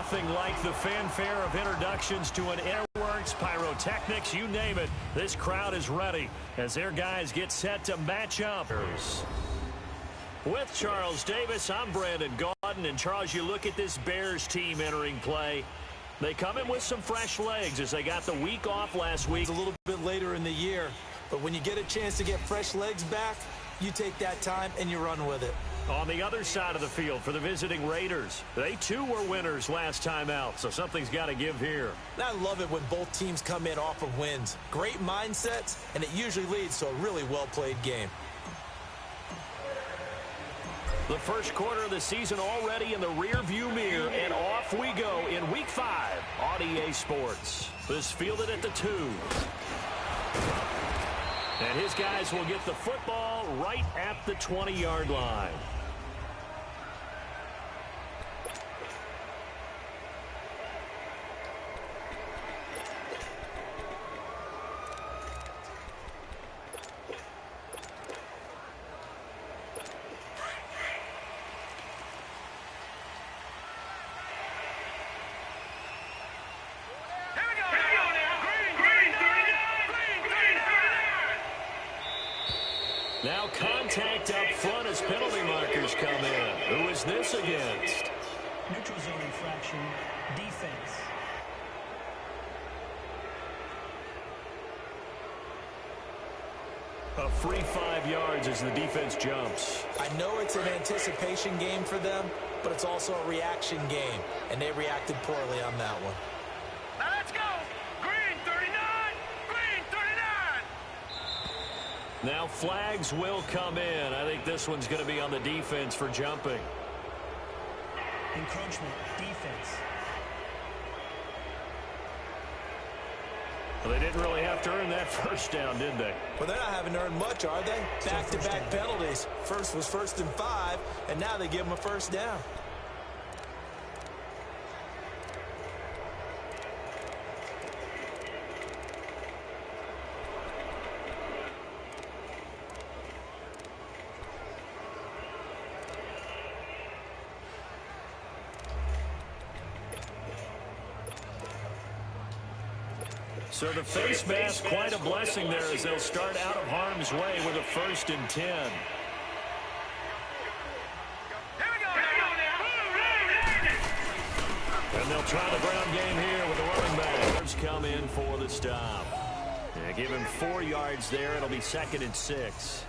Nothing like the fanfare of introductions to an airworks, pyrotechnics, you name it. This crowd is ready as their guys get set to match up. With Charles Davis, I'm Brandon Gaudin. And Charles, you look at this Bears team entering play. They come in with some fresh legs as they got the week off last week. It's a little bit later in the year, but when you get a chance to get fresh legs back, you take that time and you run with it. On the other side of the field for the visiting Raiders, they too were winners last time out, so something's got to give here. And I love it when both teams come in off of wins. Great mindsets, and it usually leads to a really well-played game. The first quarter of the season already in the rear-view mirror, and off we go in Week 5 on EA Sports. This fielded at the 2. And his guys will get the football right at the 20-yard line. Now contact up front as penalty markers come in. Who is this against? Neutral zone infraction, defense. A free 5 yards as the defense jumps. I know it's an anticipation game for them, but it's also a reaction game, and they reacted poorly on that one. Now let's go! Green 39! Green 39! Now flags will come in. I think this one's going to be on the defense for jumping. Encroachment, defense. Well, they didn't really have to earn that first down, did they? Well, they're not having to earn much, are they? Back-to-back penalties. First was 1st and 5, and now they give them a first down. So the face mask, quite a blessing there as they'll start out of harm's way with a 1st and 10. And they'll try the ground game here with the running backs. Come in for the stop. Yeah, give him 4 yards there. It'll be 2nd and 6.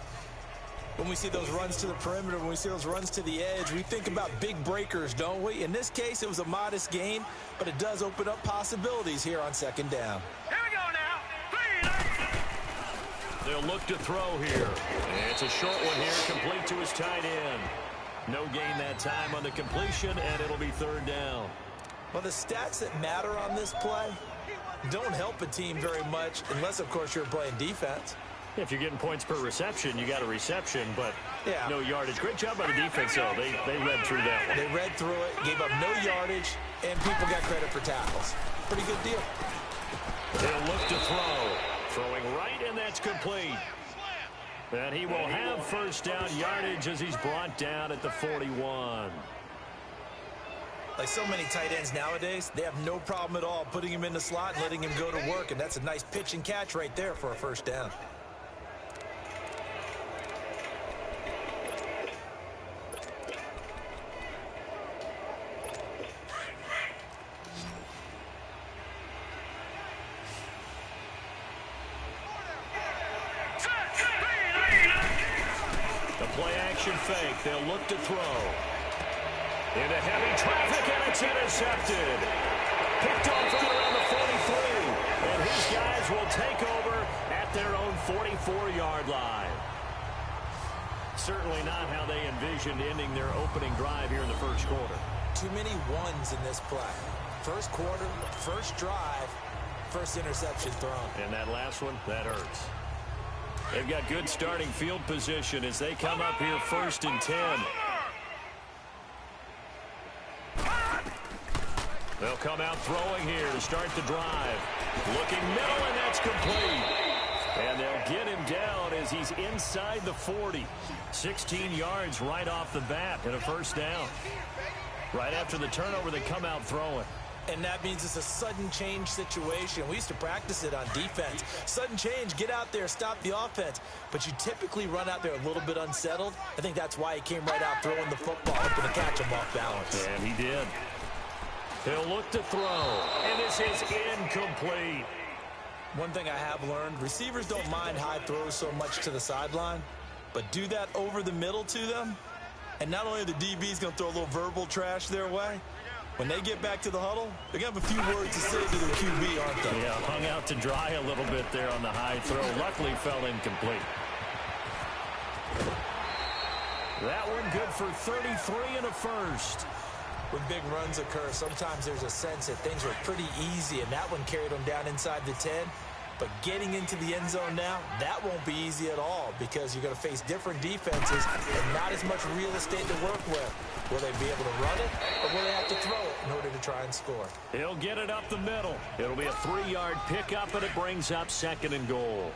When we see those runs to the perimeter, when we see those runs to the edge, we think about big breakers, don't we? In this case, it was a modest gain, but it does open up possibilities here on 2nd down. Here we go now. They'll look to throw here. And it's a short one here, complete to his tight end. No gain that time on the completion, and it'll be 3rd down. Well, the stats that matter on this play don't help a team very much unless, of course, you're playing defense. If you're getting points per reception, you got a reception, but yeah, no yardage. Great job by the defense, though. They read through that one. They read through it, gave up no yardage, and people got credit for tackles. Pretty good deal. They'll look to throw. Throwing right, and that's complete. And he will have 1st down yardage as he's brought down at the 41. Like so many tight ends nowadays, they have no problem at all putting him in the slot and letting him go to work, and that's a nice pitch and catch right there for a 1st down. Fake. They'll look to throw. Into heavy traffic, and it's intercepted. Picked off right around the 43. And his guys will take over at their own 44-yard line. Certainly not how they envisioned ending their opening drive here in the 1st quarter. Too many ones in this play. 1st quarter, 1st drive, 1st interception thrown. And that last one, that hurts. They've got good starting field position as they come up here 1st and 10. They'll come out throwing here to start the drive. Looking middle, and that's complete. And they'll get him down as he's inside the 40. 16 yards right off the bat and a 1st down. Right after the turnover, they come out throwing. And that means it's a sudden change situation. We used to practice it on defense. Sudden change, get out there, stop the offense. But you typically run out there a little bit unsettled. I think that's why he came right out throwing the football, hoping to catch him off balance. And he did. He'll look to throw, and this is incomplete. One thing I have learned, receivers don't mind high throws so much to the sideline, but do that over the middle to them, and not only are the DBs going to throw a little verbal trash their way, when they get back to the huddle, they're going to have a few words to say to their QB, aren't they? Yeah, hung out to dry a little bit there on the high throw. Luckily fell incomplete. That one good for 33 and a first. When big runs occur, sometimes there's a sense that things were pretty easy, and that one carried them down inside the 10. But getting into the end zone now, that won't be easy at all because you're going to face different defenses and not as much real estate to work with. Will they be able to run it, or will they have to throw it in order to try and score? He'll get it up the middle. It'll be a 3-yard pickup, and it brings up 2nd and goal.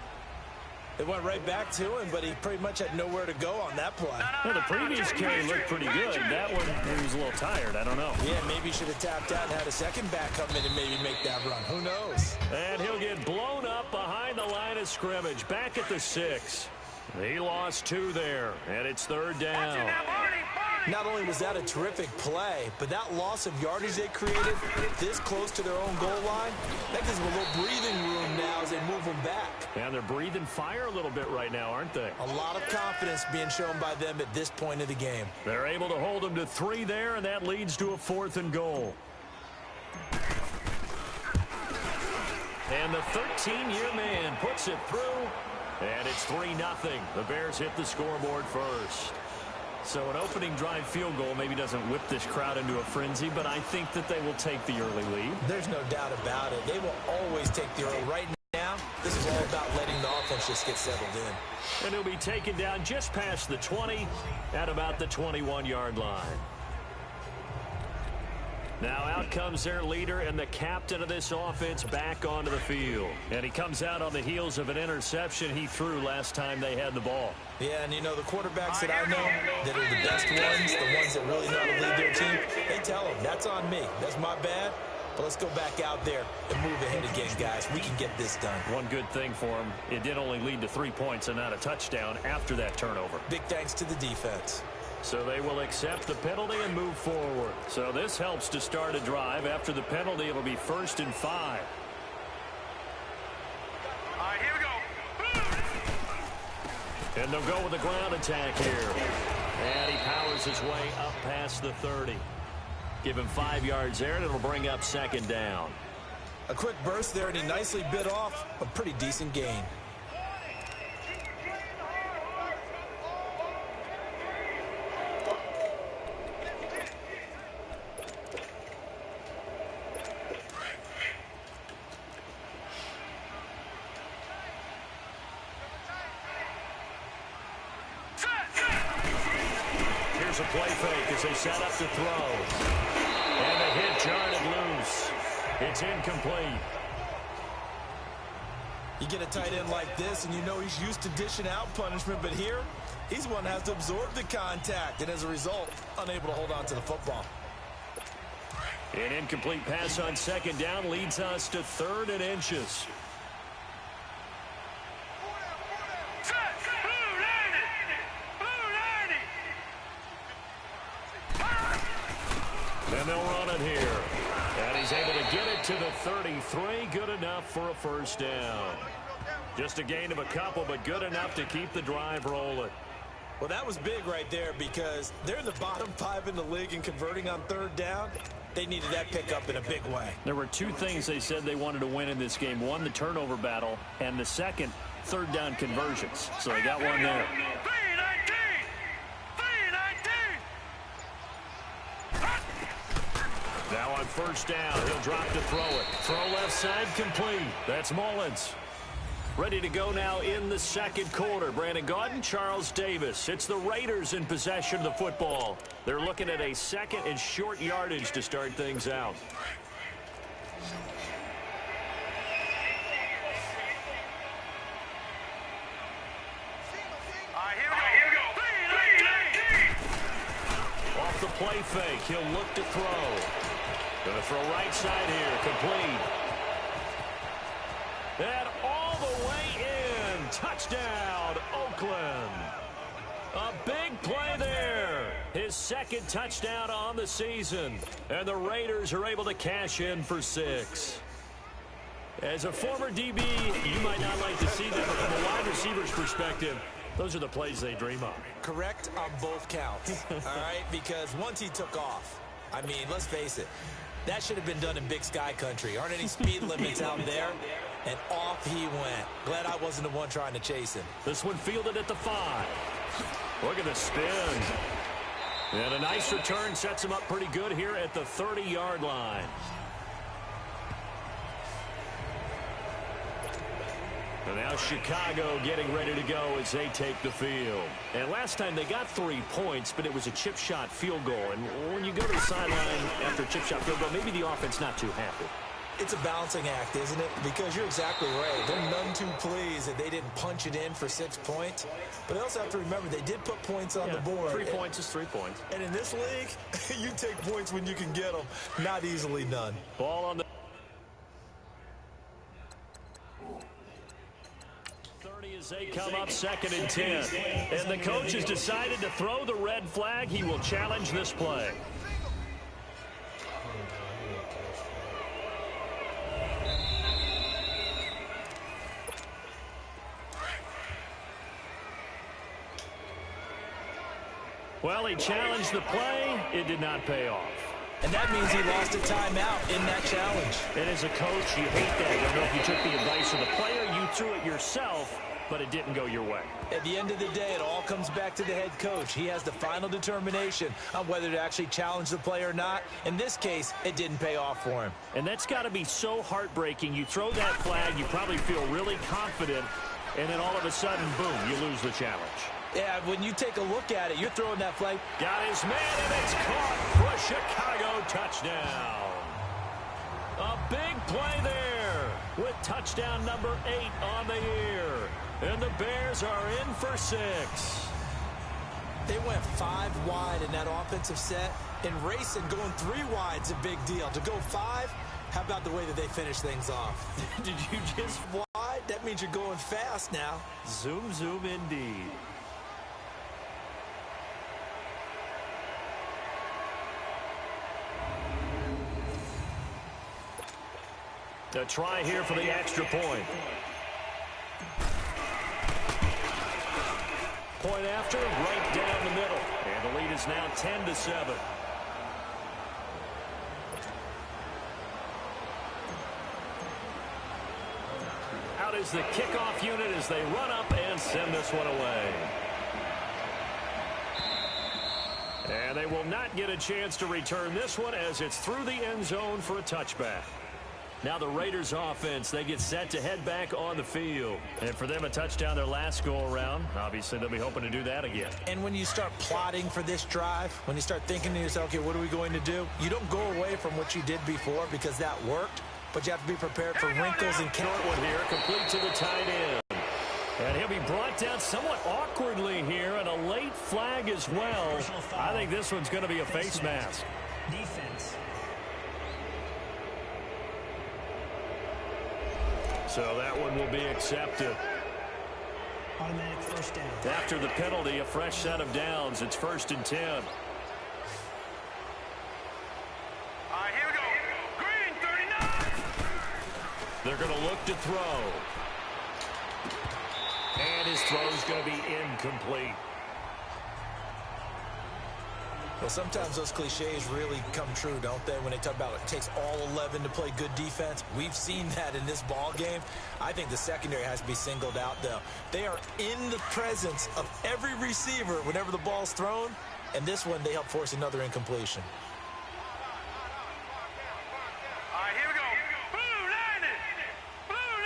It went right back to him, but he pretty much had nowhere to go on that play. Well, the previous carry looked pretty good. That one, he was a little tired. I don't know. Yeah, maybe he should have tapped out and had a second back come in and maybe make that run. Who knows? And he'll get blown up behind the line of scrimmage. Back at the 6. He lost 2 there, and it's 3rd down. Not only was that a terrific play, but that loss of yardage they created this close to their own goal line, that gives them a little breathing room now as they move them back. And they're breathing fire a little bit right now, aren't they? A lot of confidence being shown by them at this point of the game. They're able to hold them to 3 there, and that leads to a 4th and goal. And the 13-year man puts it through, and it's 3-0. The Bears hit the scoreboard first. So an opening drive field goal maybe doesn't whip this crowd into a frenzy, but I think that they will take the early lead. There's no doubt about it. They will always take the early. Right now, this is all about letting the offense just get settled in. And he'll be taken down just past the 20 at about the 21-yard line. Now out comes their leader and the captain of this offense back onto the field. And he comes out on the heels of an interception he threw last time they had the ball. Yeah, and you know, the quarterbacks that I know that are the best ones, the ones that really know how to lead their team, they tell them, that's on me. That's my bad. But let's go back out there and move ahead again, guys. We can get this done. One good thing for him, it did only lead to 3 points and not a touchdown after that turnover. Big thanks to the defense. So they will accept the penalty and move forward. So this helps to start a drive. After the penalty, it'll be 1st and 5. All right, here we go. And they'll go with a ground attack here. And he powers his way up past the 30. Give him 5 yards there, and it'll bring up 2nd down. A quick burst there, and he nicely bit off a pretty decent gain. Here's a play fake as they set up to throw. And the hit jarred it loose. It's incomplete. You get a tight end like this, and you know he's used to dishing out punishment, but here, he's one that has to absorb the contact, and as a result, unable to hold on to the football. An incomplete pass on 2nd down leads us to 3rd and inches. And they'll run it here. And he's able to get it to the 33. Good enough for a 1st down. Just a gain of a couple, but good enough to keep the drive rolling. Well, that was big right there because they're in the bottom 5 in the league in converting on 3rd down. They needed that pickup in a big way. There were 2 things they said they wanted to win in this game. One, the turnover battle, and the second, 3rd down conversions. So they got one there. Now on 1st down, he'll drop to throw it. Throw left side complete. That's Mullins. Ready to go now in the 2nd quarter. Brandon Gaudin, Charles Davis. It's the Raiders in possession of the football. They're looking at a 2nd and short yardage to start things out. Off the play fake. He'll look to throw. Going to throw right side here. Complete. And all the way in. Touchdown, Oakland. A big play there. His second touchdown on the season. And the Raiders are able to cash in for 6. As a former DB, you might not like to see that, but from a wide receiver's perspective, those are the plays they dream of. Correct on both counts, all right? Because once he took off, I mean, let's face it, that should have been done in Big Sky country. Aren't any speed limits out there? And off he went. Glad I wasn't the one trying to chase him. This one fielded at the 5. Look at the spin. And a nice return sets him up pretty good here at the 30-yard line. And now Chicago getting ready to go as they take the field. And last time they got 3 points, but it was a chip shot field goal. And when you go to the sideline after a chip shot field goal, maybe the offense not too happy. It's a balancing act, isn't it? Because you're exactly right. They're none too pleased that they didn't punch it in for 6 points. But they also have to remember they did put points on the board. 3 points is 3 points. And in this league, you take points when you can get them. Not easily done. Ball on the 30 as they come up 2nd and 10. And the coach has decided to throw the red flag. He will challenge this play. Well, he challenged the play. It did not pay off. And that means he lost a timeout in that challenge. And as a coach, you hate that. I don't know if you took the advice of the player, you threw it yourself, but it didn't go your way. At the end of the day, it all comes back to the head coach. He has the final determination on whether to actually challenge the play or not. In this case, it didn't pay off for him. And that's got to be so heartbreaking. You throw that flag, you probably feel really confident, and then all of a sudden, boom, you lose the challenge. Yeah, when you take a look at it, you're throwing that flag. Got his man, and it's caught for a Chicago touchdown. A big play there with touchdown number 8 on the year. And the Bears are in for 6. They went 5 wide in that offensive set. And racing, going 3 wide is a big deal. To go 5, how about the way that they finish things off? Did you just... Wide? That means you're going fast now. Zoom, zoom indeed. A try here for the extra point. Point after, right down the middle. And the lead is now 10-7. Out is the kickoff unit as they run up and send this one away. And they will not get a chance to return this one as it's through the end zone for a touchback. Now the Raiders offense, they get set to head back on the field. And for them, a touchdown their last go-around. Obviously, they'll be hoping to do that again. And when you start plotting for this drive, when you start thinking to yourself, okay, what are we going to do? You don't go away from what you did before because that worked, but you have to be prepared for wrinkles and short one here, complete to the tight end. And he'll be brought down somewhat awkwardly here, and a late flag as well. I think this one's going to be a face mask. Defense. So that one will be accepted. Automatic first down. After the penalty, a fresh set of downs. It's 1st and 10. All right, here we go. Green, 39. They're going to look to throw. And his throw is going to be incomplete. Well, sometimes those cliches really come true, don't they? When they talk about it takes all 11 to play good defense. We've seen that in this ball game. I think the secondary has to be singled out, though. They are in the presence of every receiver whenever the ball's thrown. And this one, they help force another incompletion. All right, here we go. Blue 90. Blue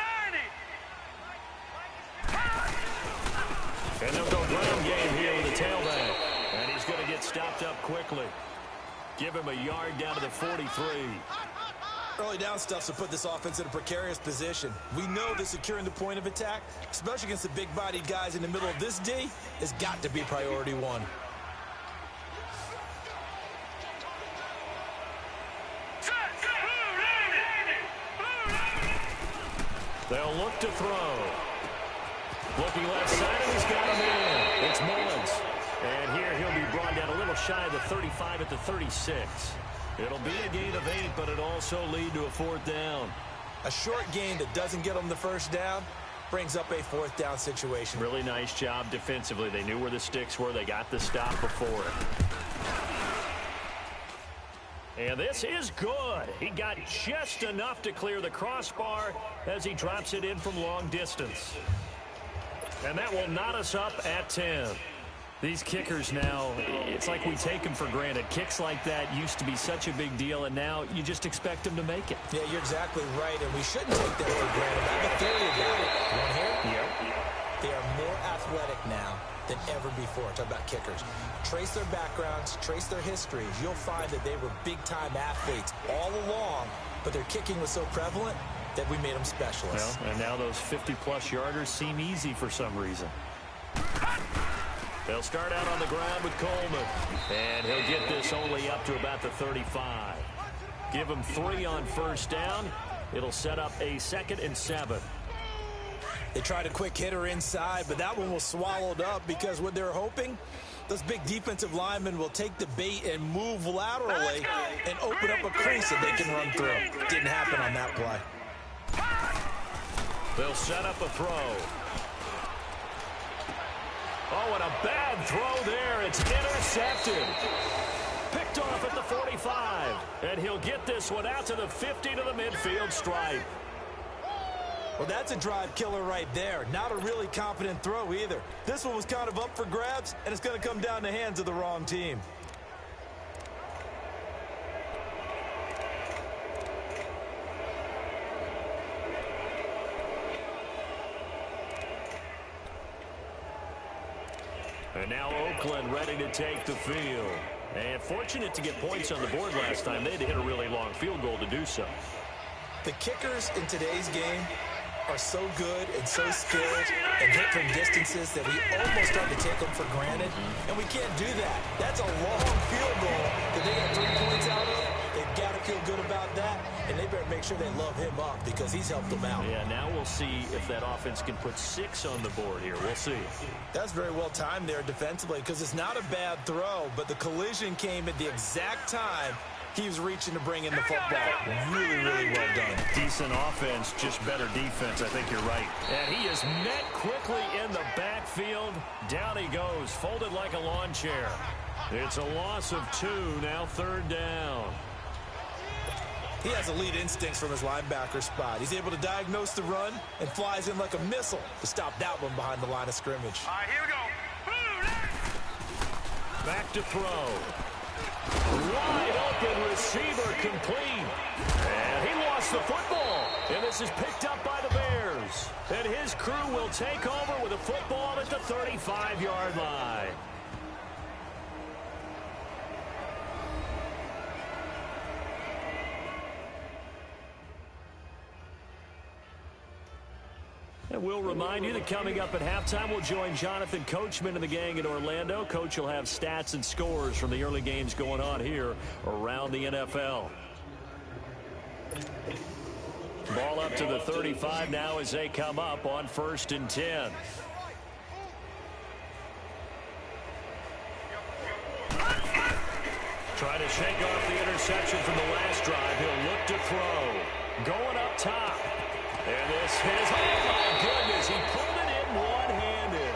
90. And they'll go ground game here with the tailback. And he's going to get stopped up quickly. Give him a yard down to the 43. Early down stuff to put this offense in a precarious position. We know that securing the point of attack, especially against the big-bodied guys in the middle of this D, has got to be priority 1. They'll look to throw. Looking left side, and he's got him in. It's Mullins. And here he'll be brought down a little shy of the 35 at the 36. It'll be a gain of 8, but it also lead to a 4th down. A short gain that doesn't get them the first down brings up a 4th down situation. Really nice job defensively. They knew where the sticks were. They got the stop before it. And this is good. He got just enough to clear the crossbar as he drops it in from long distance. And that will knot us up at 10. These kickers now, it's like we take them for granted. Kicks like that used to be such a big deal, and now you just expect them to make it. Yeah, you're exactly right, and we shouldn't take them for granted. I have a theory about it. You want to hear it? Yep. They are more athletic now than ever before. Talk about kickers. Trace their backgrounds, trace their histories. You'll find that they were big-time athletes all along, but their kicking was so prevalent that we made them specialists. Well, and now those 50-plus yarders seem easy for some reason. They'll start out on the ground with Coleman. And he'll get this only up to about the 35. Give him 3 on first down. It'll set up a 2nd and 7. They tried a quick hitter inside, but that one was swallowed up because what they're hoping, those big defensive linemen will take the bait and move laterally and open up a crease that they can run through. Didn't happen on that play. They'll set up a throw. Oh, and a bad throw there. It's intercepted. Picked off at the 45. And he'll get this one out to the 50 to the midfield stripe. Well, that's a drive killer right there. Not a really confident throw either. This one was kind of up for grabs, and it's going to come down the hands of the wrong team. And now Oakland ready to take the field. And fortunate to get points on the board last time. They had to hit a really long field goal to do so. The kickers in today's game are so good and so skilled and hit from distances that we almost start to take them for granted. And we can't do that. That's a long field goal that they got 3 points out of. They've got to feel good about that. And they better make sure they love him up because he's helped them out. Yeah, now we'll see if that offense can put 6 on the board here. We'll see. That's very well timed there defensively because it's not a bad throw, but the collision came at the exact time he was reaching to bring in the football. Really, really well done. Decent offense, just better defense. I think you're right. And he is met quickly in the backfield. Down he goes, folded like a lawn chair. It's a loss of 2, now 3rd down. He has elite instincts from his linebacker spot. He's able to diagnose the run and flies in like a missile to stop that one behind the line of scrimmage. All right, here we go. Back to throw. Wide open receiver complete. And he lost the football. And this is picked up by the Bears. And his crew will take over with a football at the 35-yard line. And we'll remind you that coming up at halftime, we'll join Jonathan Coachman and the gang in Orlando. Coach will have stats and scores from the early games going on here around the NFL. Ball up to the 35 now as they come up on 1st and 10. Trying to shake off the interception from the last drive. He'll look to throw. Going up top. And this is, oh my goodness, he pulled it in one-handed.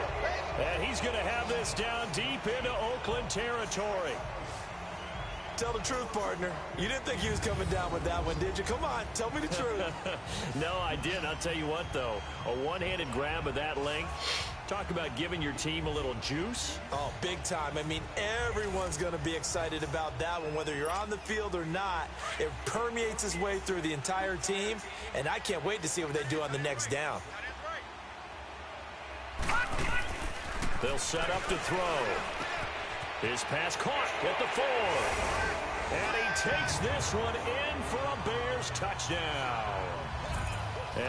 And he's going to have this down deep into Oakland territory. Tell the truth, partner. You didn't think he was coming down with that one, did you? Come on, tell me the truth. No, I didn't. I'll tell you what, though. A one-handed grab of that length. Talk about giving your team a little juice. Oh, big time. I mean, everyone's going to be excited about that one, whether you're on the field or not. It permeates its way through the entire team, and I can't wait to see what they do on the next down. They'll set up to throw. His pass caught at the 4. And he takes this one in for a Bears touchdown.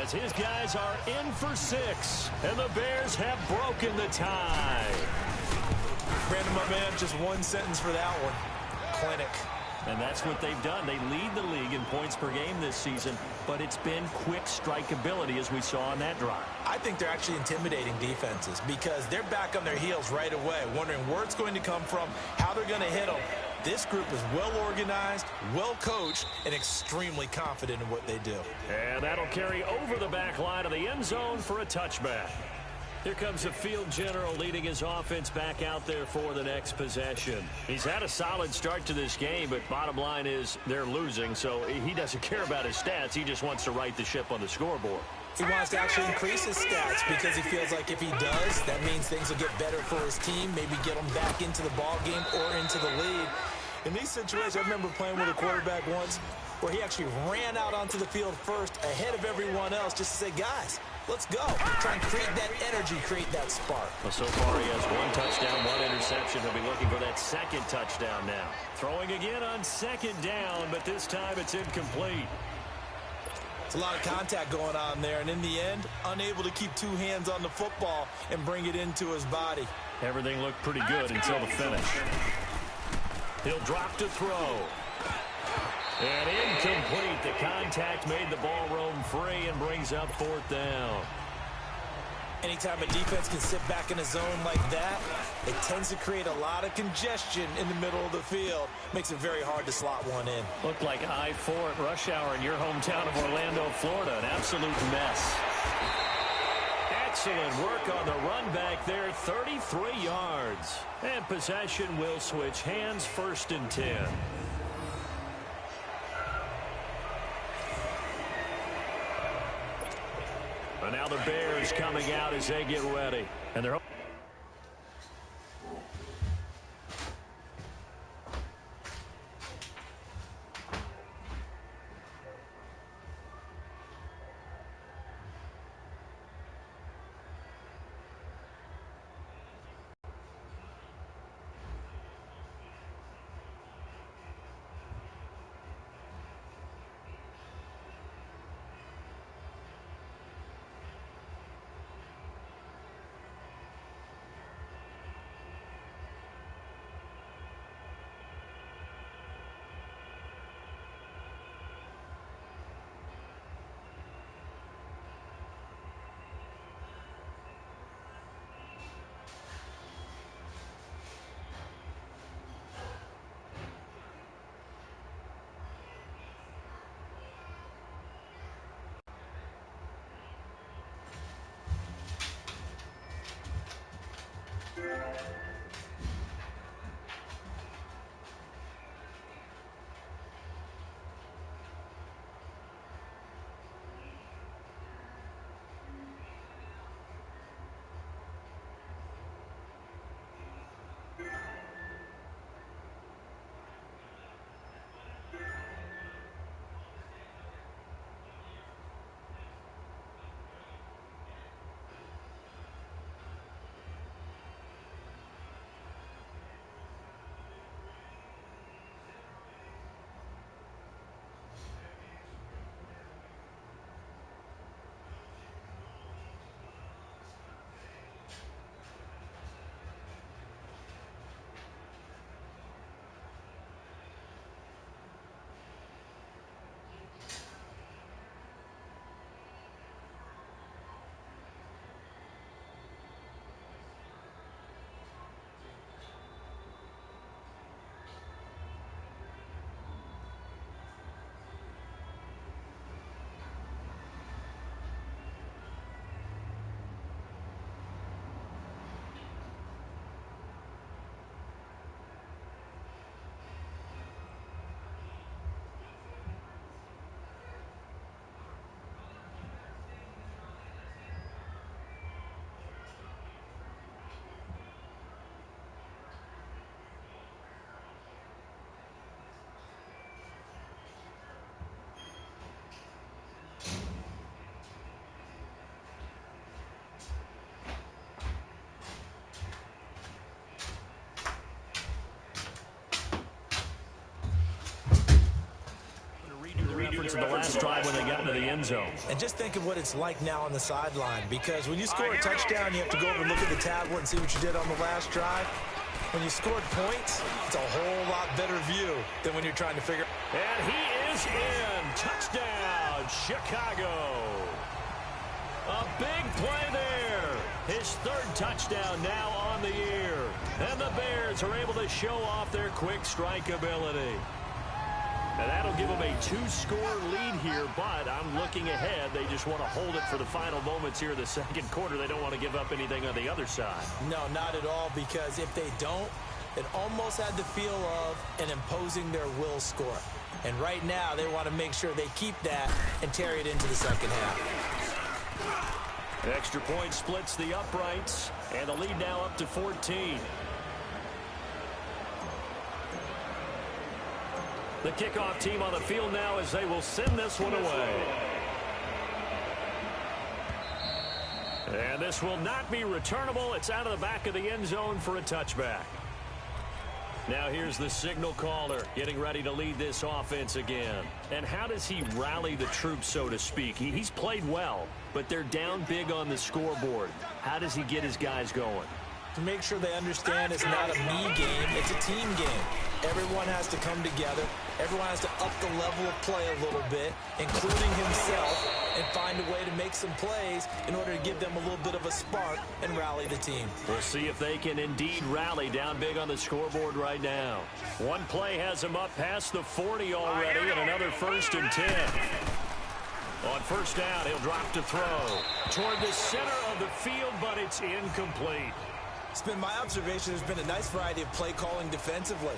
As his guys are in for 6, and the Bears have broken the tie. Brandon, my man, just one sentence for that one. Clinic. And that's what they've done. They lead the league in points per game this season, but it's been quick strikeability as we saw on that drive. I think they're actually intimidating defenses because they're back on their heels right away, wondering where it's going to come from, how they're going to hit them. This group is well organized, well coached, and extremely confident in what they do. And that'll carry over the back line of the end zone for a touchback. Here comes the field general leading his offense back out there for the next possession. He's had a solid start to this game, but bottom line is they're losing, so he doesn't care about his stats. He just wants to right the ship on the scoreboard. He wants to actually increase his stats because he feels like if he does, that means things will get better for his team, maybe get him back into the ball game or into the lead. In these situations, I remember playing with a quarterback once where he actually ran out onto the field first ahead of everyone else just to say, guys, let's go. Try and create that energy, create that spark. Well, so far he has one touchdown, one interception. He'll be looking for that second touchdown now. Throwing again on second down, but this time it's incomplete. It's a lot of contact going on there, and in the end, unable to keep two hands on the football and bring it into his body. Everything looked pretty good until the finish. He'll drop to throw. And incomplete. The contact made the ball roam free and brings up fourth down. Anytime a defense can sit back in a zone like that, it tends to create a lot of congestion in the middle of the field. Makes it very hard to slot one in. Looked like I-4 at rush hour in your hometown of Orlando, Florida. An absolute mess. Excellent work on the run back there, 33 yards. And possession will switch hands, 1st and 10. And now the Bears coming out as they get ready. And they're reference of the last drive when they got into the end zone. And just think of what it's like now on the sideline, because when you score a touchdown, you have to go over and look at the tablet and see what you did on the last drive. When you scored points, it's a whole lot better view than when you're trying to figure. And he is in. Touchdown, Chicago. A big play there. His third touchdown now on the year. And the Bears are able to show off their quick strike ability. And that'll give them a 2-score lead here, but I'm looking ahead. They just want to hold it for the final moments here in the second quarter. They don't want to give up anything on the other side. No, not at all, because if they don't, it almost had the feel of an imposing their will score. And right now, they want to make sure they keep that and carry it into the second half. Extra point splits the uprights, and the lead now up to 14. The kickoff team on the field now as they will send this one away. And this will not be returnable. It's out of the back of the end zone for a touchback. Now here's the signal caller getting ready to lead this offense again. And how does he rally the troops, so to speak? He's played well, but they're down big on the scoreboard. How does he get his guys going? To make sure they understand it's not a me game, it's a team game. Everyone has to come together. Everyone has to up the level of play a little bit, including himself, and find a way to make some plays in order to give them a little bit of a spark and rally the team. We'll see if they can indeed rally down big on the scoreboard right now. One play has him up past the 40 already, and another 1st and 10. On first down, he'll drop to throw toward the center of the field, but it's incomplete. It's been my observation there's been a nice variety of play calling defensively.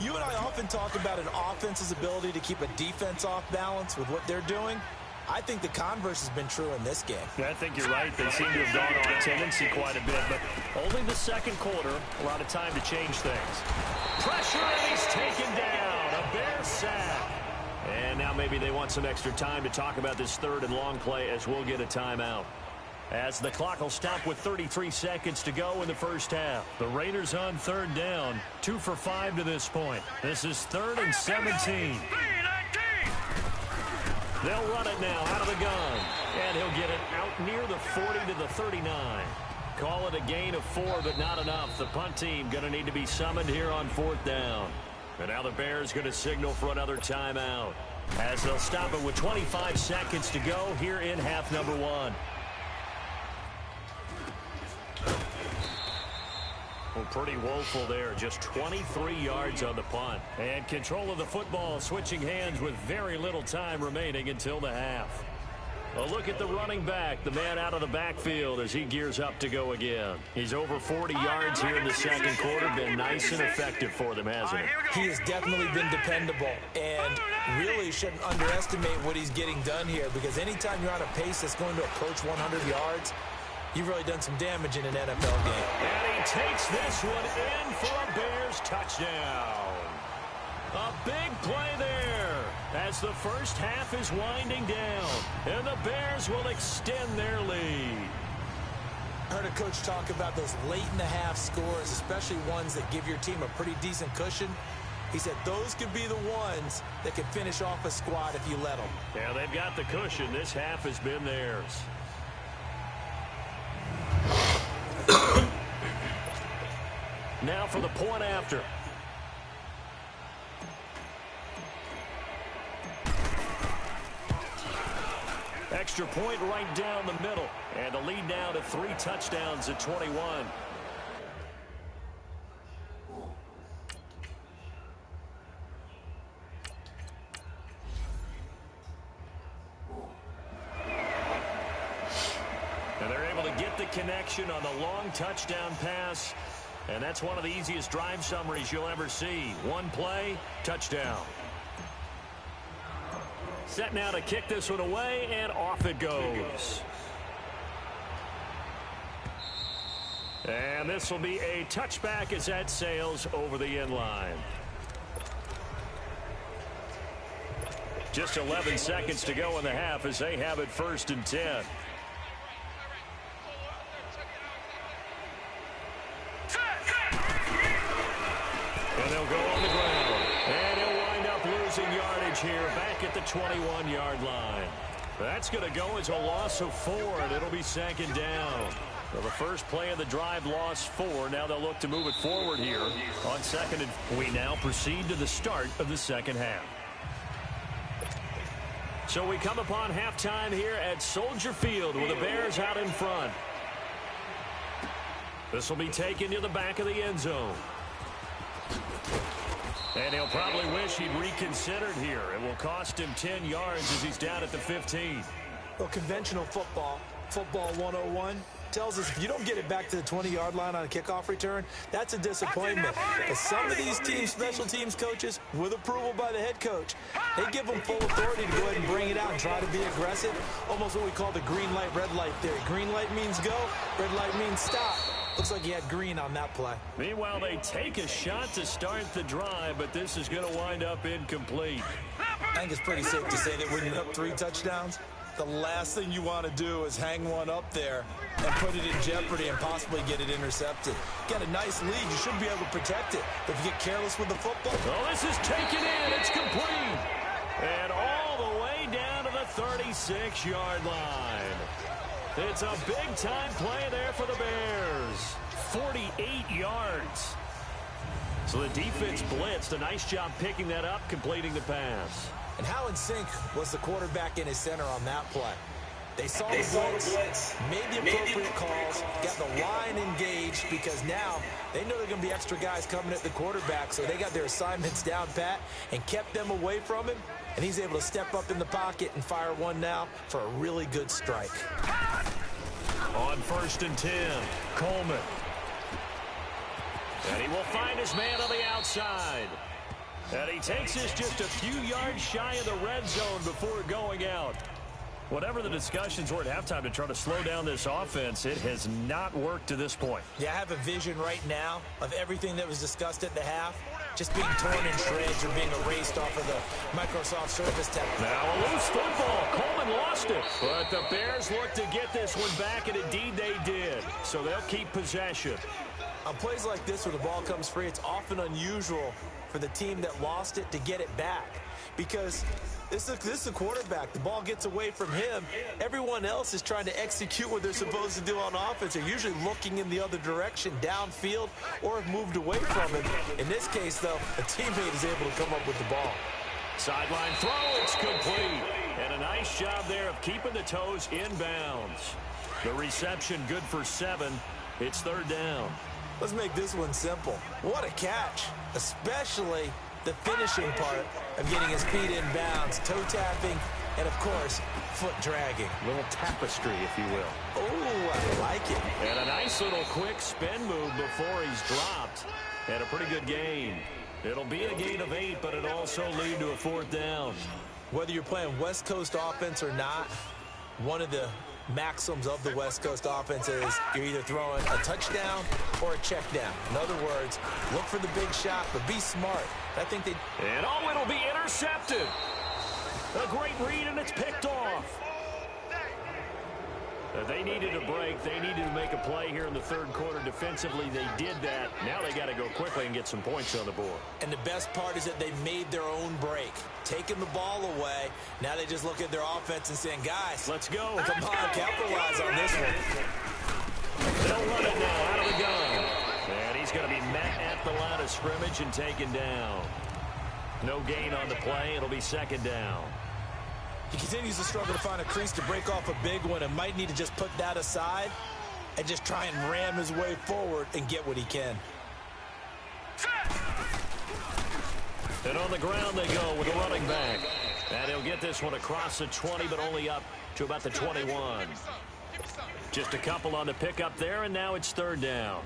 You and I often talk about an offense's ability to keep a defense off balance with what they're doing. I think the converse has been true in this game. Yeah, I think you're right. They seem to have gone on tendency quite a bit, but only the second quarter, a lot of time to change things. Pressure, and he's taken down. A Bear sack. And now maybe they want some extra time to talk about this third and long play as we'll get a timeout. As the clock will stop with 33 seconds to go in the first half. The Raiders on third down, 2 for 5 to this point. This is 3rd and 17. They'll run it now out of the gun. And he'll get it out near the 40 to the 39. Call it a gain of 4, but not enough. The punt team going to need to be summoned here on 4th down. And now the Bears going to signal for another timeout. As they'll stop it with 25 seconds to go here in half number 1. Well, pretty woeful there. Just 23 yards on the punt. And control of the football switching hands with very little time remaining until the half. A look at the running back, the man out of the backfield as he gears up to go again. He's over 40 yards here in the second quarter. Been nice and effective for them, hasn't he? He has definitely been dependable and really shouldn't underestimate what he's getting done here, because anytime you're on a pace that's going to approach 100 yards, you've really done some damage in an NFL game. And he takes this one in for a Bears touchdown. A big play there as the first half is winding down. And the Bears will extend their lead. I heard a coach talk about those late-in-the-half scores, especially ones that give your team a pretty decent cushion. He said those could be the ones that can finish off a squad if you let them. Yeah, they've got the cushion. This half has been theirs. Now for the point after. Extra point right down the middle. And the lead now to 3 touchdowns at 21. And they're able to get the connection on the long touchdown pass. And that's one of the easiest drive summaries you'll ever see. One play, touchdown. Set now to kick this one away, and off it goes. And this will be a touchback as that sails over the end line. Just 11 seconds to go in the half as they have it 1st and 10. And they'll go on the ground. And he'll wind up losing yardage here back at the 21-yard line. That's going to go as a loss of 4, and it'll be 2nd down. Well, the first play of the drive lost 4. Now they'll look to move it forward here on 2nd. And we now proceed to the start of the 2nd half. So we come upon halftime here at Soldier Field with the Bears out in front. This will be taken to the back of the end zone. And he'll probably wish he'd reconsidered here. It will cost him 10 yards as he's down at the 15. Well, conventional football 101, tells us if you don't get it back to the 20-yard line on a kickoff return, that's a disappointment. But some of these teams, special teams coaches, with approval by the head coach, they give them full authority to go ahead and bring it out and try to be aggressive. Almost what we call the green light, red light theory. Green light means go, red light means stop. Looks like he had green on that play. Meanwhile, they take a shot to start the drive, but this is going to wind up incomplete. I think it's pretty safe to say that when you're up 3 touchdowns, the last thing you want to do is hang one up there and put it in jeopardy and possibly get it intercepted. Got a nice lead. You should be able to protect it. But if you get careless with the football. Oh, this is taken in. It's complete. And all the way down to the 36-yard line. It's a big-time play there for the Bears. 48 yards. So the defense blitzed. A nice job picking that up, completing the pass. And how in sync was the quarterback in his center on that play? They saw the blitz, made the appropriate calls, got the line engaged because now they know they're going to be extra guys coming at the quarterback, so they got their assignments down pat and kept them away from him, and he's able to step up in the pocket and fire one now for a really good strike. On 1st and 10, Coleman. And he will find his man on the outside. And he takes this just a few yards shy of the red zone before going out. Whatever the discussions were at halftime to try to slow down this offense, it has not worked to this point. Yeah, I have a vision right now of everything that was discussed at the half just being torn in shreds or being erased off of the Microsoft Surface tablet. Now a loose football. Coleman lost it. But the Bears look to get this one back, and indeed they did. So they'll keep possession. On plays like this where the ball comes free, it's often unusual for the team that lost it to get it back because this is the quarterback. The ball gets away from him. Everyone else is trying to execute what they're supposed to do on offense. They're usually looking in the other direction, downfield, or have moved away from him. In this case, though, a teammate is able to come up with the ball. Sideline throw, it's complete. And a nice job there of keeping the toes inbounds. The reception good for 7. It's 3rd down. Let's make this one simple. What a catch, especially the finishing part of getting his feet in bounds, toe tapping, and, of course, foot dragging. Little tapestry, if you will. Oh, I like it. And a nice little quick spin move before he's dropped. And a pretty good gain. It'll be a gain of 8, but it'll also lead to a 4th down. Whether you're playing West Coast offense or not, one of the maxims of the West Coast offense is you're either throwing a touchdown or a check down. In other words, look for the big shot, but be smart. I think they... And oh, it'll be intercepted. A great read, and it's picked off. They needed a break. They needed to make a play here in the 3rd quarter. Defensively, they did that. Now they got to go quickly and get some points on the board. And the best part is that they made their own break. Taking the ball away. Now they just look at their offense and saying, guys, let's go. Come on, capitalize on this one. They'll run it now out of the gun. And he's going to be met at the line of scrimmage and taken down. No gain on the play. It'll be 2nd down. He continues to struggle to find a crease to break off a big one and might need to just put that aside and just try and ram his way forward and get what he can. And on the ground they go with a running back. And he'll get this one across the 20, but only up to about the 21. Just a couple on the pickup there, and now it's 3rd down.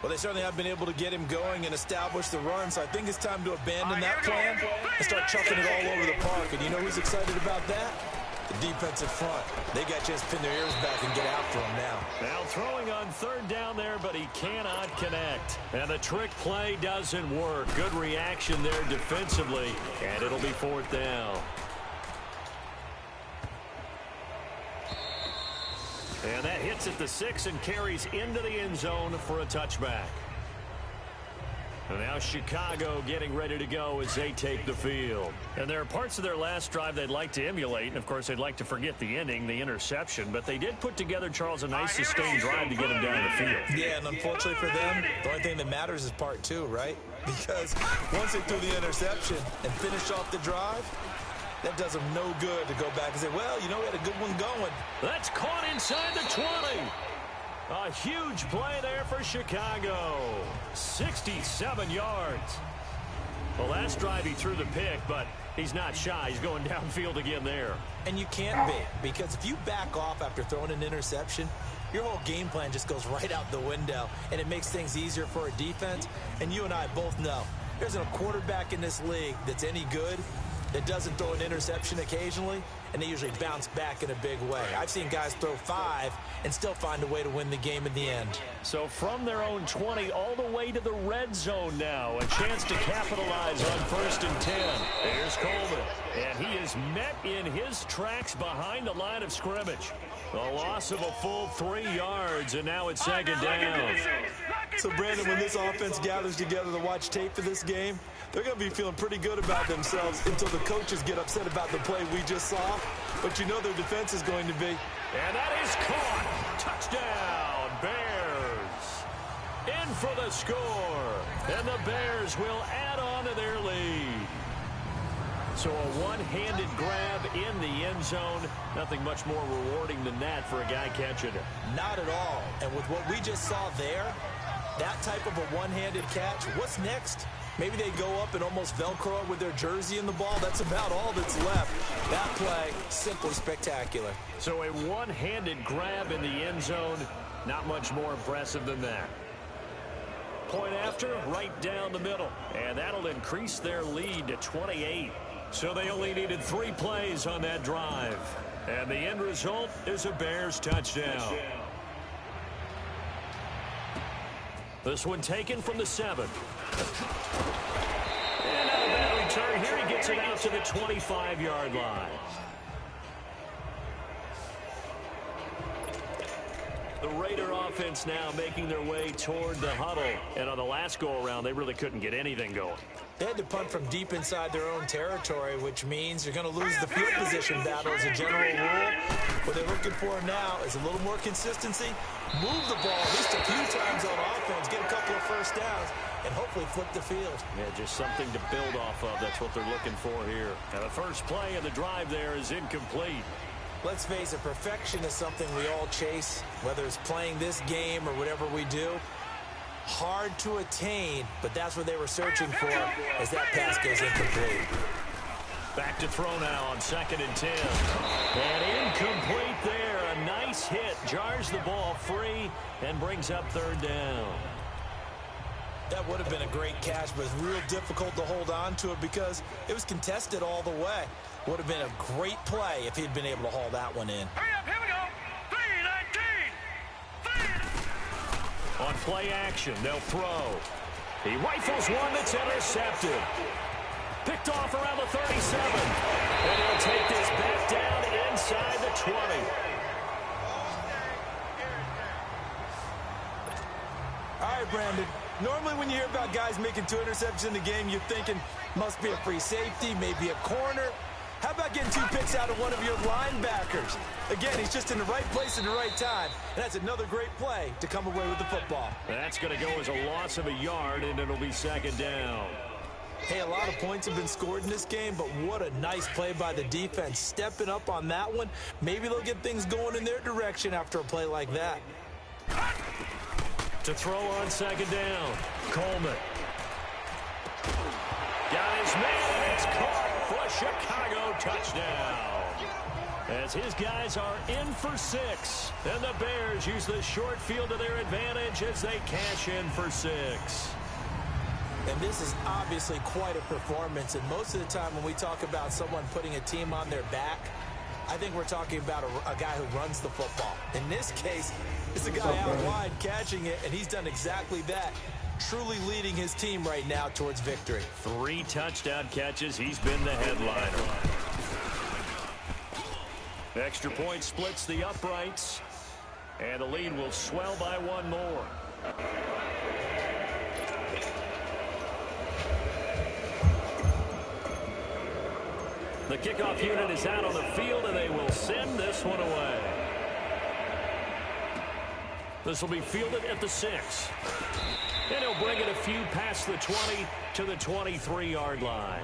Well, they certainly have been able to get him going and establish the run, so I think it's time to abandon that plan and start chucking it all over the park. And you know who's excited about that? The defensive front. They got to just pin their ears back and get after him now. Now throwing on 3rd down there, but he cannot connect. And the trick play doesn't work. Good reaction there defensively, and it'll be 4th down. And that hits at the 6 and carries into the end zone for a touchback. And now Chicago getting ready to go as they take the field. And there are parts of their last drive they'd like to emulate. And, of course, they'd like to forget the ending, the interception. But they did put together, Charles, a nice sustained drive to get them down the field. Yeah, and unfortunately for them, the only thing that matters is part two, right? Because once they threw the interception and finished off the drive, that does them no good to go back and say, well, you know, we had a good one going. That's caught inside the 20. A huge play there for Chicago. 67 yards. Well, last drive he threw the pick, but he's not shy. He's going downfield again there. And you can't be, because if you back off after throwing an interception, your whole game plan just goes right out the window, and it makes things easier for a defense. And you and I both know there isn't a quarterback in this league that's any good that doesn't throw an interception occasionally, and they usually bounce back in a big way. I've seen guys throw 5 and still find a way to win the game in the end. So from their own 20 all the way to the red zone now. A chance to capitalize on 1st and 10. Here's Coleman. And he is met in his tracks behind the line of scrimmage. A loss of a full 3 yards, and now it's 2nd down. So, Brandon, when this offense gathers together to watch tape for this game, they're going to be feeling pretty good about themselves until the coaches get upset about the play we just saw. But you know their defense is going to be. And that is caught. Touchdown, Bears. In for the score. And the Bears will add on to their lead. So a one-handed grab in the end zone. Nothing much more rewarding than that for a guy catching it. Not at all. And with what we just saw there, that type of a one-handed catch, what's next? Maybe they go up and almost Velcro it with their jersey in the ball. That's about all that's left. That play, simply spectacular. So a one-handed grab in the end zone, not much more impressive than that. Point after, right down the middle. And that'll increase their lead to 28. So they only needed 3 plays on that drive. And the end result is a Bears touchdown. This one taken from the 7. And out of that return, here he gets it out to the 25-yard line. The Raider offense now making their way toward the huddle. And on the last go-around, they really couldn't get anything going. They had to punt from deep inside their own territory, which means you're going to lose the field position battle as a general rule. What they're looking for now is a little more consistency, move the ball at least a few times on offense, get a couple of first downs, and hopefully flip the field. Yeah, just something to build off of. That's what they're looking for here. And the first play of the drive there is incomplete. Let's face it, perfection is something we all chase, whether it's playing this game or whatever we do. Hard to attain, but that's what they were searching for as that pass goes incomplete. Back to throw now on 2nd and 10. And incomplete there. A nice hit. Jars the ball free and brings up 3rd down. That would have been a great catch, but it's real difficult to hold on to it because it was contested all the way. Would have been a great play if he'd been able to haul that one in. Hurry up, here we go. 3-19. On play action, they'll throw. He rifles one that's intercepted. Picked off around the 37. And he'll take this back down inside the 20. All right, Brandon. Normally when you hear about guys making 2 interceptions in the game, you're thinking must be a free safety, maybe a corner. How about getting 2 picks out of one of your linebackers? Again, he's just in the right place at the right time. And that's another great play to come away with the football. That's going to go as a loss of a yard, and it'll be 2nd down. Hey, a lot of points have been scored in this game, but what a nice play by the defense. Stepping up on that one. Maybe they'll get things going in their direction after a play like that. To throw on 2nd down, Coleman. Got his man, it's caught for a Chicago touchdown. As his guys are in for 6. And the Bears use the short field to their advantage as they cash in for 6. And this is obviously quite a performance. And most of the time when we talk about someone putting a team on their back, I think we're talking about a guy who runs the football. In this case, it's a guy out wide catching it, and he's done exactly that. Truly leading his team right now towards victory. 3 touchdown catches. He's been the headliner. Extra point splits the uprights, and the lead will swell by 1 more. The kickoff unit is out on the field, and they will send this one away. This will be fielded at the 6. And he'll bring it a few past the 20 to the 23-yard line.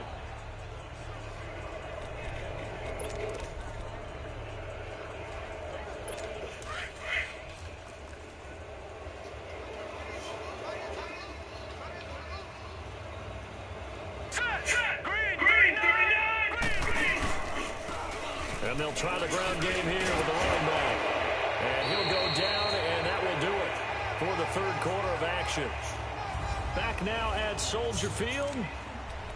And they'll try the ground game here with the running back. And he'll go down, and that will do it for the third quarter of action. Back now at Soldier Field.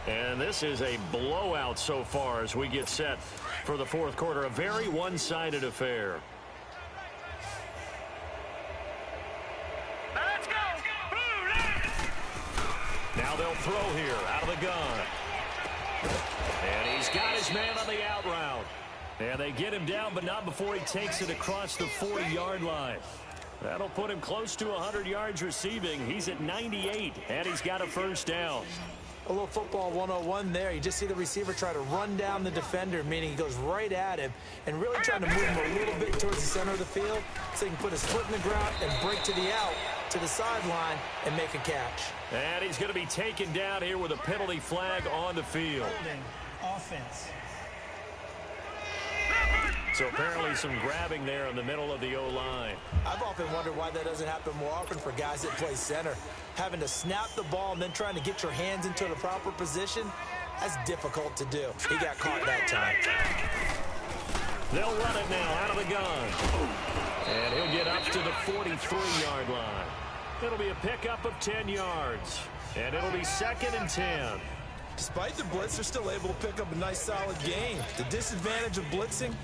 And this is a blowout so far as we get set for the fourth quarter. A very one-sided affair. Let's go! Now they'll throw here out of the gun. And he's got his man on the out route. And they get him down, but not before he takes it across the 40-yard line. That'll put him close to 100 yards receiving. He's at 98, and he's got a first down. A little football 101 there. You just see the receiver try to run down the defender, meaning he goes right at him, and really trying to move him a little bit towards the center of the field so he can put his foot in the ground and break to the out, to the sideline, and make a catch. And he's going to be taken down here with a penalty flag on the field. Holding. Offense. So apparently some grabbing there in the middle of the O-line. I've often wondered why that doesn't happen more often for guys that play center. Having to snap the ball and then trying to get your hands into the proper position, that's difficult to do. He got caught that time. They'll run it now out of the gun. And he'll get up to the 43-yard line. It'll be a pickup of 10 yards. And it'll be 2nd and 10. Despite the blitz, they're still able to pick up a nice solid gain. The disadvantage of blitzing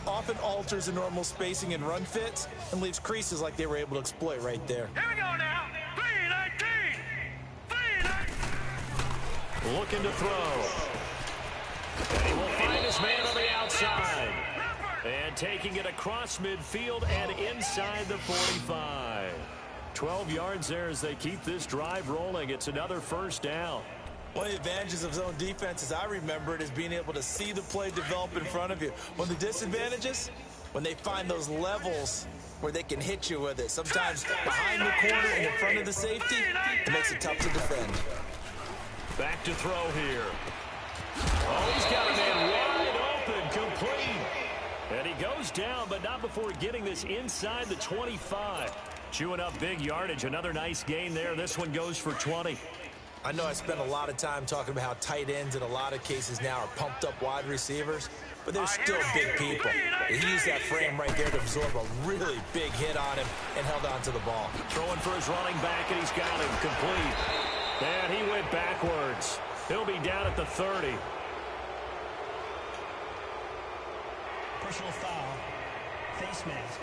often alters the normal spacing and run fits and leaves creases like they were able to exploit right there. Here we go now. 3-19. 3-19. Looking to throw. And he will find his man on the outside. And taking it across midfield and inside the 45. 12 yards there as they keep this drive rolling. It's another first down. One of the advantages of zone defense, as I remember it, is being able to see the play develop in front of you. One of the disadvantages, when they find those levels where they can hit you with it. Sometimes behind the corner and in front of the safety, it makes it tough to defend. Back to throw here. Oh, he's got a man wide open, complete. And he goes down, but not before getting this inside the 25. Chewing up big yardage. Another nice gain there. This one goes for 20. I know I spent a lot of time talking about how tight ends in a lot of cases now are pumped up wide receivers, but they're still big people. He used that frame right there to absorb a really big hit on him and held on to the ball. Throwing for his running back, and he's got him complete. And he went backwards. He'll be down at the 30. Personal foul. Face mask.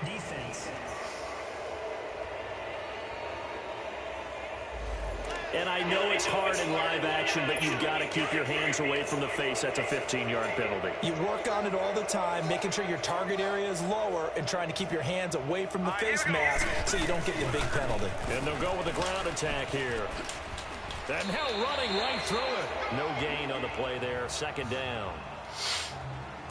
Defense. And I know it's hard in live action, but you've got to keep your hands away from the face. That's a 15-yard penalty. You work on it all the time, making sure your target area is lower and trying to keep your hands away from the face mask so you don't get the big penalty. And they'll go with the ground attack here. And now running right through it. No gain on the play there. 2nd down.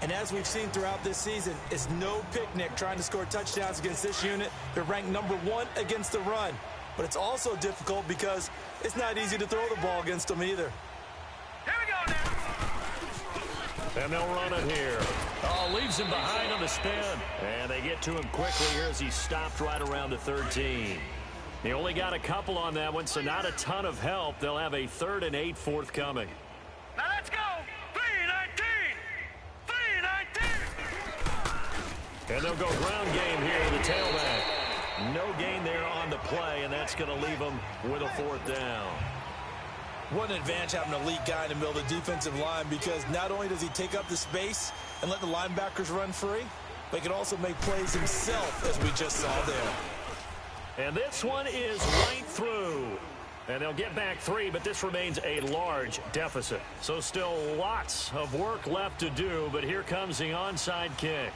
And as we've seen throughout this season, it's no picnic trying to score touchdowns against this unit. They're ranked number 1 against the run. But it's also difficult because it's not easy to throw the ball against them either. Here we go now. And they'll run it here. Oh, leaves him behind on the spin. And they get to him quickly here as he stopped right around the 13. He only got a couple on that one, so not a ton of help. They'll have a 3rd and 8 forthcoming. Now let's go. 3-19. 3-19. And they'll go ground game here to the tailback. No gain there on the play, and that's going to leave them with a 4th down. One advantage having an elite guy in the middle of the defensive line, because not only does he take up the space and let the linebackers run free, but he can also make plays himself, as we just saw there. And this one is right through. And they'll get back 3, but this remains a large deficit. So still lots of work left to do, but here comes the onside kick.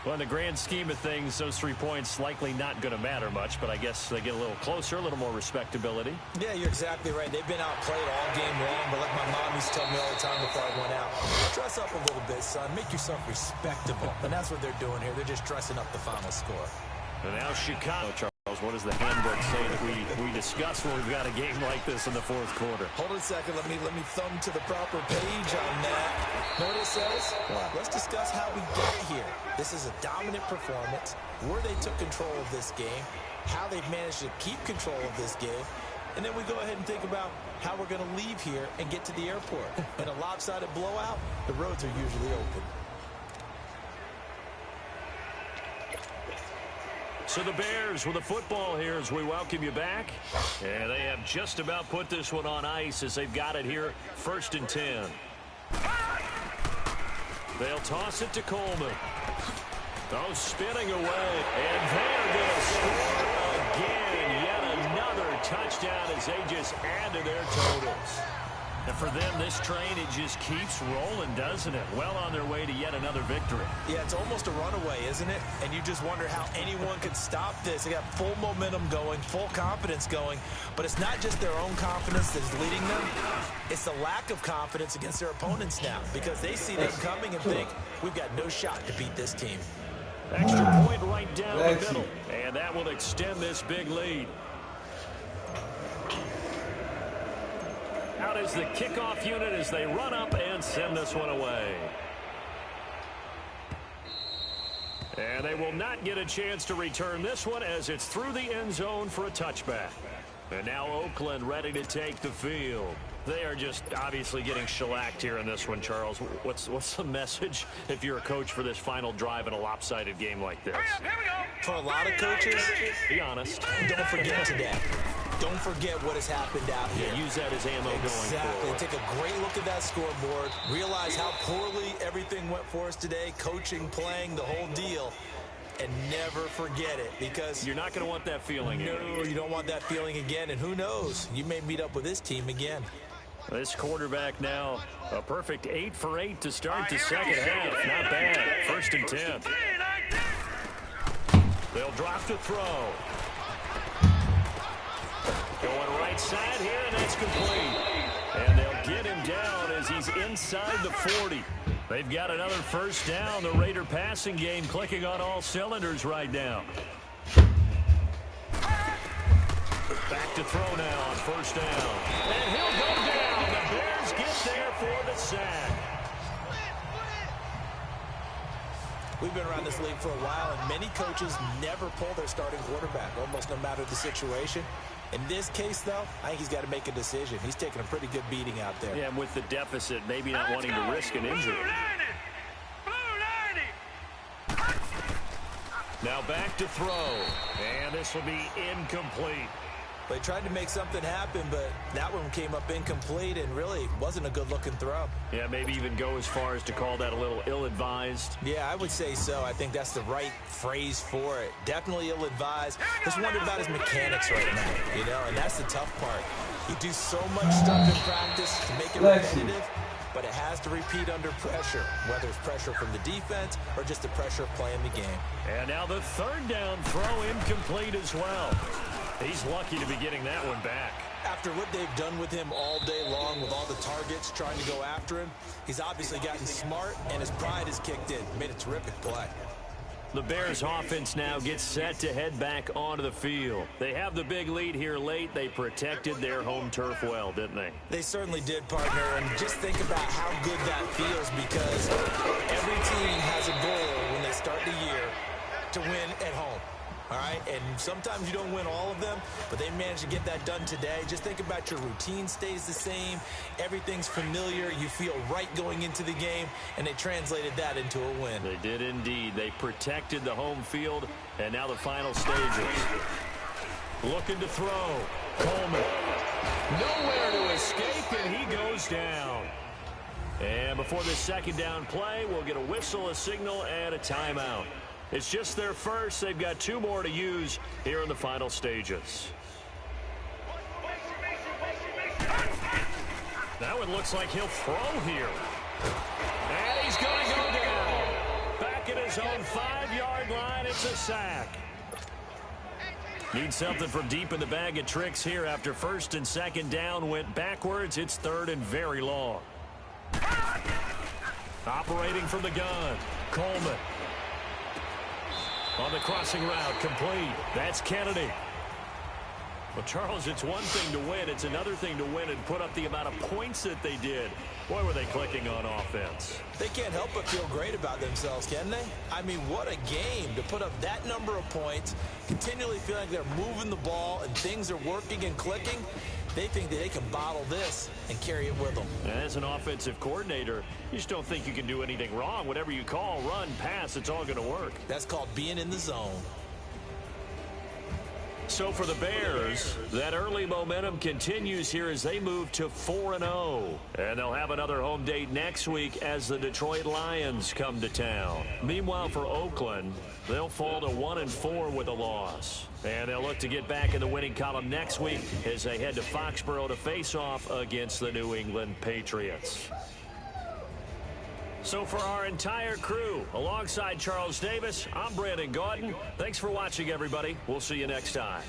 Well, in the grand scheme of things, those 3 points likely not going to matter much, but I guess they get a little closer, a little more respectability. Yeah, you're exactly right. They've been outplayed all game long, but like my mom used to tell me all the time before I went out, dress up a little bit, son. Make yourself respectable. And that's what they're doing here. They're just dressing up the final score. And now Chicago, Charles. What does the handbook say that we discuss when we've got a game like this in the fourth quarter? Hold on a second. Let me thumb to the proper page on that. Know what it says? Let's discuss how we got here. This is a dominant performance, where they took control of this game, how they've managed to keep control of this game, and then we go ahead and think about how we're going to leave here and get to the airport. In a lopsided blowout, the roads are usually open. So the Bears with the football here as we welcome you back. And they have just about put this one on ice as they've got it here, 1st and 10. They'll toss it to Coleman. Oh, spinning away. And they're going to score again. Yet another touchdown as they just add to their totals. And for them, this train, it just keeps rolling, doesn't it? Well on their way to yet another victory. Yeah, it's almost a runaway, isn't it? And you just wonder how anyone could stop this. They got full momentum going, full confidence going. But it's not just their own confidence that's leading them. It's the lack of confidence against their opponents now because they see them coming and think, we've got no shot to beat this team. Extra point right down the middle. And that will extend this big lead. Out is the kickoff unit as they run up and send this one away. And they will not get a chance to return this one as it's through the end zone for a touchback. And now Oakland ready to take the field. They are just obviously getting shellacked here in this one, Charles. What's the message if you're a coach for this final drive in a lopsided game like this? For a lot of coaches, be honest. Don't forget today. Don't forget what has happened out here. Yeah, use that as ammo going forward. Take a great look at that scoreboard. Realize how poorly everything went for us today. Coaching, playing, the whole deal. And never forget it because you're not going to want that feeling again. No, you don't want that feeling again. And who knows? You may meet up with this team again. This quarterback now a perfect 8 for 8 to start the second half. Not bad. 1st and 10. They'll drop to throw. Going right side here, and that's complete. And they'll get him down as he's inside the 40. They've got another first down. The Raider passing game clicking on all cylinders right now. Back to throw now on 1st down. And he'll go down. The Bears get there for the sack. We've been around this league for a while, and many coaches never pull their starting quarterback, almost no matter the situation. In this case, though, I think he's got to make a decision. He's taking a pretty good beating out there. Yeah, and with the deficit, maybe not wanting to risk an injury. Now back to throw, and this will be incomplete. They tried to make something happen, but that one came up incomplete and really wasn't a good-looking throw. Yeah, maybe even go as far as to call that a little ill-advised. Yeah, I would say so. I think that's the right phrase for it. Definitely ill-advised. Just wondered about his mechanics right now, you know, and that's the tough part. You do so much stuff in practice to make it repetitive, but it has to repeat under pressure, whether it's pressure from the defense or just the pressure of playing the game. And now the 3rd down throw incomplete as well. He's lucky to be getting that one back. After what they've done with him all day long with all the targets trying to go after him, he's obviously gotten smart, and his pride has kicked in. Made a terrific play. The Bears offense now gets set to head back onto the field. They have the big lead here late. They protected their home turf well, didn't they? They certainly did, partner, and just think about how good that feels because every team has a goal when they start the year to win at home. All right, and sometimes you don't win all of them, but they managed to get that done today. Just think about your routine stays the same. Everything's familiar. You feel right going into the game, and they translated that into a win. They did indeed. They protected the home field, and now the final stages. Looking to throw. Coleman. Nowhere to escape, and he goes down. And before the 2nd down play, we'll get a whistle, a signal, and a timeout. It's just their first. They've got 2 more to use here in the final stages. Now it looks like he'll throw here. And he's going to go down. Back in his his own 5-yard line. It's a sack. Need something from deep in the bag of tricks here after first and second down went backwards. It's third and very long. Operating from the gun, Coleman. On the crossing route, complete. That's Kennedy. Well, Charles, it's one thing to win. It's another thing to win and put up the amount of points that they did. Boy, were they clicking on offense. They can't help but feel great about themselves, can they? I mean, what a game to put up that number of points, continually feeling like they're moving the ball and things are working and clicking. They think that they can bottle this and carry it with them. As an offensive coordinator, you just don't think you can do anything wrong. Whatever you call, run, pass, it's all going to work. That's called being in the zone. So for the Bears, that early momentum continues here as they move to 4-0. And they'll have another home date next week as the Detroit Lions come to town. Meanwhile, for Oakland, they'll fall to 1-4 with a loss. And they'll look to get back in the winning column next week as they head to Foxborough to face off against the New England Patriots. So for our entire crew, alongside Charles Davis, I'm Brandon Gaudin. Thanks for watching, everybody. We'll see you next time.